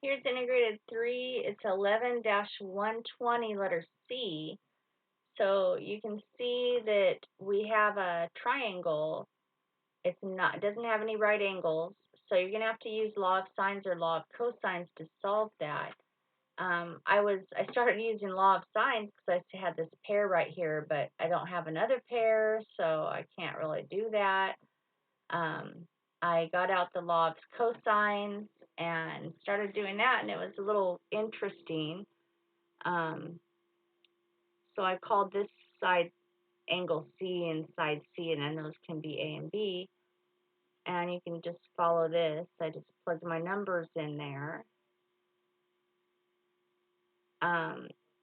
Here's integrated 3. It's 11-120, letter C. So you can see that we have a triangle. It doesn't have any right angles. So you're going to have to use law of sines or law of cosines to solve that. I started using law of sines because I had this pair right here, but I don't have another pair, so I can't really do that. I got out the law of cosines and started doing that, and it was a little interesting. So I called this side angle C and side C, and then those can be A and B. And you can just follow this. I just plug my numbers in there.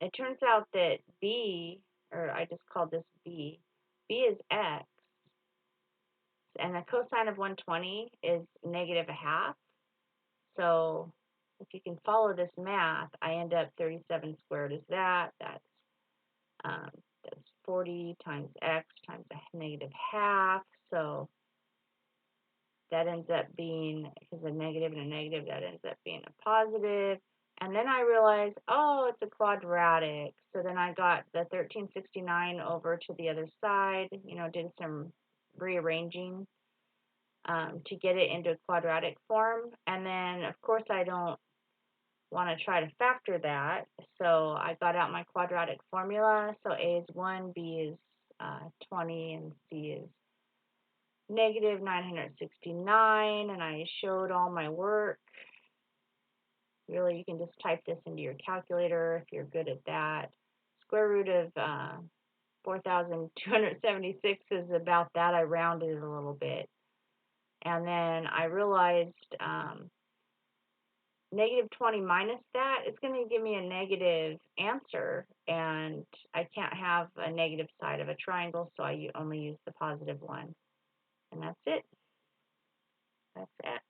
It turns out that B, or I just called this B, B is X, and the cosine of 120 is negative a half. So if you can follow this math, I end up 37 squared is that. That's 40 times X times a negative half. So that ends up being, because a negative and a negative, that ends up being a positive. And then I realized, oh, it's a quadratic. So then I got the 1369 over to the other side, did some rearranging to get it into quadratic form. And then, of course, I don't want to try to factor that. So I got out my quadratic formula. So A is 1, B is 20, and C is negative 969, and I showed all my work. Really, you can just type this into your calculator if you're good at that. Square root of 4,276 is about that. I rounded it a little bit. And then I realized negative 20 minus that is going to give me a negative answer, and I can't have a negative side of a triangle, so I only use the positive one. And that's it. That's X.